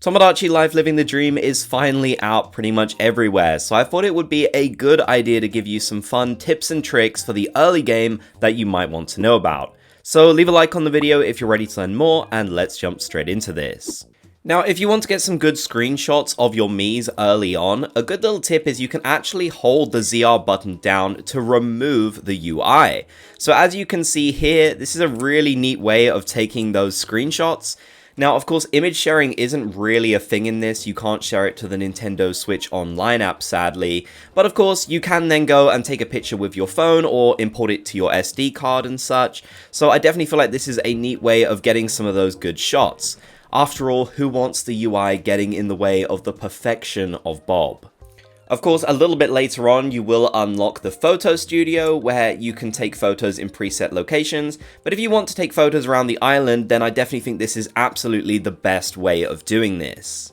Tomodachi Life Living the Dream is finally out pretty much everywhere, so I thought it would be a good idea to give you some fun tips and tricks for the early game that you might want to know about. So leave a like on the video if you're ready to learn more, and let's jump straight into this. Now, if you want to get some good screenshots of your Miis early on, a good little tip is you can actually hold the ZR button down to remove the UI. So as you can see here, this is a really neat way of taking those screenshots. Now, of course, image sharing isn't really a thing in this. You can't share it to the Nintendo Switch Online app, sadly. But of course, you can then go and take a picture with your phone or import it to your SD card and such. So I definitely feel like this is a neat way of getting some of those good shots. After all, who wants the UI getting in the way of the perfection of Bob? Of course, a little bit later on, you will unlock the photo studio where you can take photos in preset locations, but if you want to take photos around the island, then I definitely think this is absolutely the best way of doing this.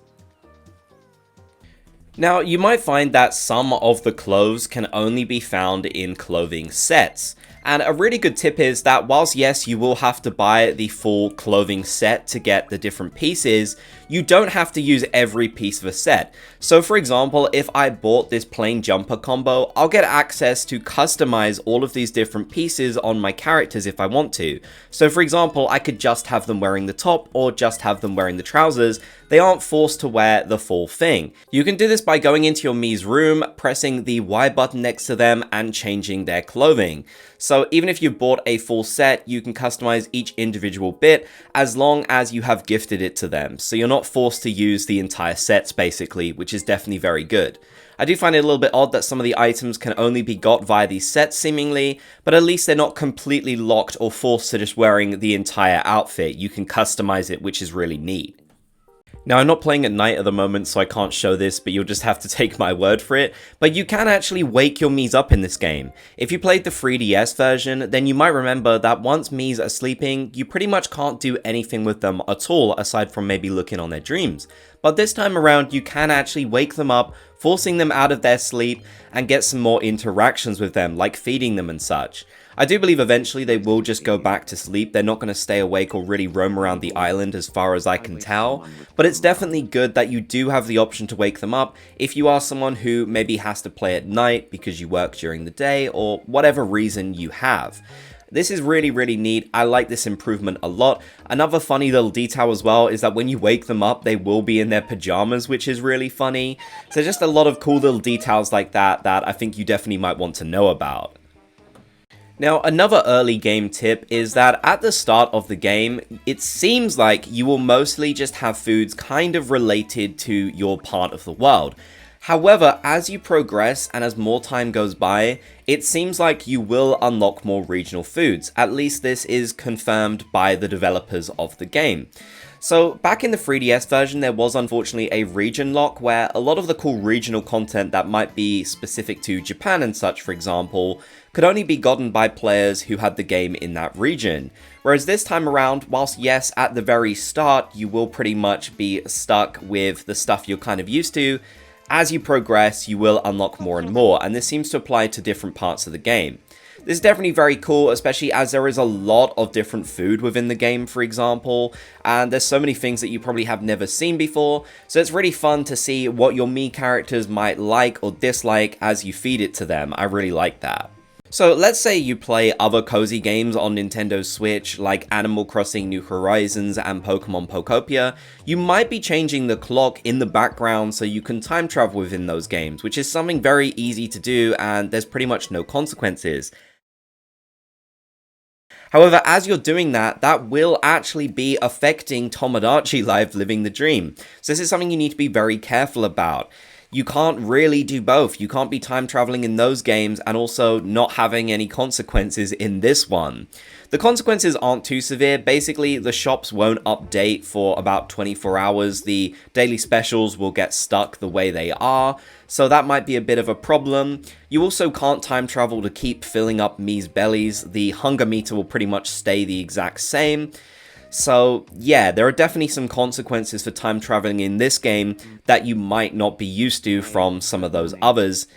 Now, you might find that some of the clothes can only be found in clothing sets. And a really good tip is that whilst yes, you will have to buy the full clothing set to get the different pieces, you don't have to use every piece of a set. So for example, if I bought this plain jumper combo, I'll get access to customize all of these different pieces on my characters if I want to. So for example, I could just have them wearing the top or just have them wearing the trousers. They aren't forced to wear the full thing. You can do this by going into your Mii's room, pressing the Y button next to them and changing their clothing. So even if you've bought a full set, you can customize each individual bit as long as you have gifted it to them. So you're not forced to use the entire sets basically, which is definitely very good. I do find it a little bit odd that some of the items can only be got via these sets seemingly, but at least they're not completely locked or forced to just wearing the entire outfit. You can customize it, which is really neat. Now, I'm not playing at night at the moment, so I can't show this, but you'll just have to take my word for it. But you can actually wake your Miis up in this game. If you played the 3DS version, then you might remember that once Miis are sleeping, you pretty much can't do anything with them at all, aside from maybe looking on their dreams. But this time around, you can actually wake them up, forcing them out of their sleep, and get some more interactions with them, like feeding them and such. I do believe eventually they will just go back to sleep. They're not going to stay awake or really roam around the island as far as I can tell. But it's definitely good that you do have the option to wake them up if you are someone who maybe has to play at night because you work during the day or whatever reason you have. This is really, really neat. I like this improvement a lot. Another funny little detail as well is that when you wake them up, they will be in their pajamas, which is really funny. So just a lot of cool little details like that I think you definitely might want to know about. Now, another early game tip is that at the start of the game, it seems like you will mostly just have foods kind of related to your part of the world. However, as you progress and as more time goes by, it seems like you will unlock more regional foods. At least this is confirmed by the developers of the game. So back in the 3DS version, there was unfortunately a region lock where a lot of the cool regional content that might be specific to Japan and such, for example, could only be gotten by players who had the game in that region. Whereas this time around, whilst yes, at the very start, you will pretty much be stuck with the stuff you're kind of used to, as you progress, you will unlock more and more, and this seems to apply to different parts of the game. This is definitely very cool, especially as there is a lot of different food within the game, for example, and there's so many things that you probably have never seen before, so it's really fun to see what your Mii characters might like or dislike as you feed it to them. I really like that. So let's say you play other cozy games on Nintendo Switch like Animal Crossing New Horizons and Pokemon Pokopia. You might be changing the clock in the background so you can time travel within those games, which is something very easy to do and there's pretty much no consequences. However, as you're doing that, that will actually be affecting Tomodachi Life Living the Dream. So this is something you need to be very careful about. You can't really do both. You can't be time traveling in those games and also not having any consequences in this one. The consequences aren't too severe. Basically, the shops won't update for about 24 hours. The daily specials will get stuck the way they are. So that might be a bit of a problem. You also can't time travel to keep filling up Mii's bellies. The hunger meter will pretty much stay the exact same. So yeah, there are definitely some consequences for time traveling in this game that you might not be used to from some of those others.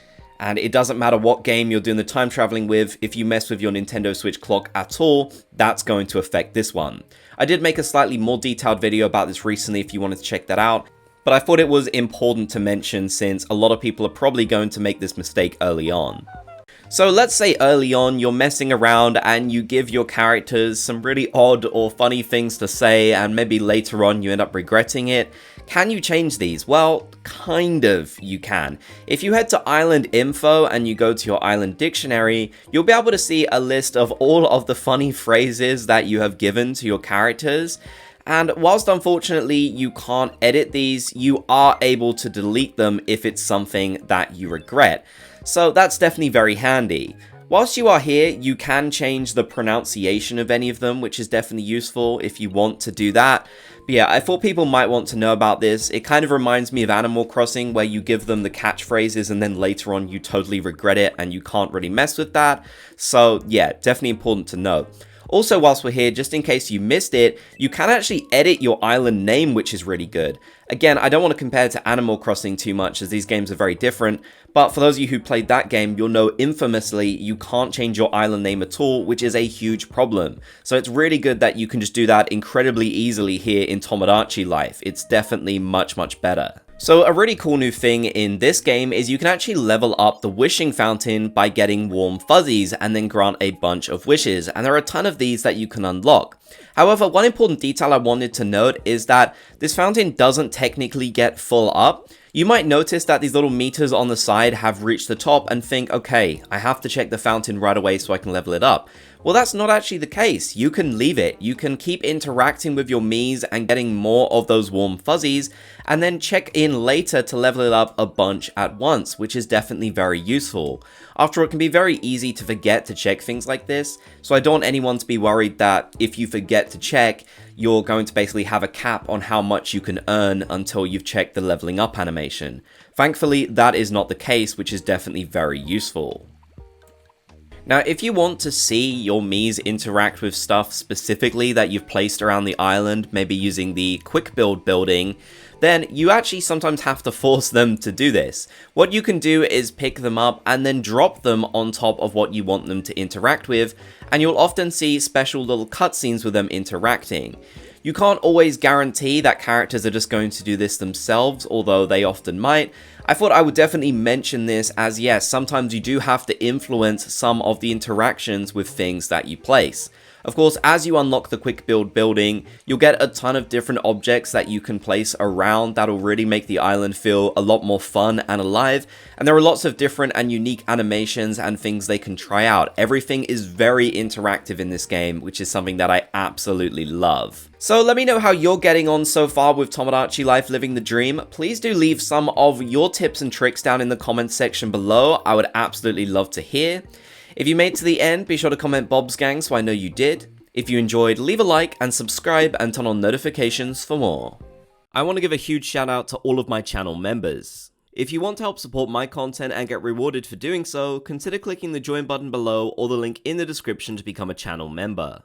And it doesn't matter what game you're doing the time traveling with, if you mess with your Nintendo Switch clock at all, that's going to affect this one. I did make a slightly more detailed video about this recently if you wanted to check that out. but I thought it was important to mention since a lot of people are probably going to make this mistake early on. So let's say early on you're messing around and you give your characters some really odd or funny things to say, and maybe later on you end up regretting it. Can you change these? Well, kind of you can. If you head to Island Info and you go to your Island Dictionary, you'll be able to see a list of all of the funny phrases that you have given to your characters. And whilst unfortunately you can't edit these, you are able to delete them if it's something that you regret. So that's definitely very handy. Whilst you are here, you can change the pronunciation of any of them, which is definitely useful if you want to do that. But yeah, I thought people might want to know about this. It kind of reminds me of Animal Crossing, where you give them the catchphrases and then later on you totally regret it and you can't really mess with that. So yeah, definitely important to know. Also, whilst we're here, just in case you missed it, you can actually edit your island name, which is really good. Again, I don't want to compare to Animal Crossing too much, as these games are very different, but for those of you who played that game, you'll know infamously you can't change your island name at all, which is a huge problem. So it's really good that you can just do that incredibly easily here in Tomodachi Life. It's definitely much, much better. So a really cool new thing in this game is you can actually level up the wishing fountain by getting warm fuzzies and then grant a bunch of wishes, and there are a ton of these that you can unlock. However, one important detail I wanted to note is that this fountain doesn't technically get full up. You might notice that these little meters on the side have reached the top and think, okay, I have to check the fountain right away so I can level it up. Well, that's not actually the case. You can leave it. You can keep interacting with your Miis and getting more of those warm fuzzies, and then check in later to level it up a bunch at once, which is definitely very useful. After all, it can be very easy to forget to check things like this, so I don't want anyone to be worried that if you forget to check, you're going to basically have a cap on how much you can earn until you've checked the leveling up animation. Thankfully, that is not the case, which is definitely very useful. Now, if you want to see your Miis interact with stuff specifically that you've placed around the island, maybe using the quick build building, then you actually sometimes have to force them to do this. What you can do is pick them up and then drop them on top of what you want them to interact with, and you'll often see special little cutscenes with them interacting. You can't always guarantee that characters are just going to do this themselves, although they often might. I thought I would definitely mention this as yes, sometimes you do have to influence some of the interactions with things that you place. Of course, as you unlock the quick build building, you'll get a ton of different objects that you can place around that'll really make the island feel a lot more fun and alive, and there are lots of different and unique animations and things they can try out. Everything is very interactive in this game, which is something that I absolutely love. So let me know how you're getting on so far with Tomodachi Life Living the Dream. Please do leave some of your tips and tricks down in the comments section below. I would absolutely love to hear. If you made it to the end, be sure to comment Bob's Gang so I know you did. If you enjoyed, leave a like and subscribe and turn on notifications for more. I want to give a huge shout out to all of my channel members. If you want to help support my content and get rewarded for doing so, consider clicking the join button below or the link in the description to become a channel member.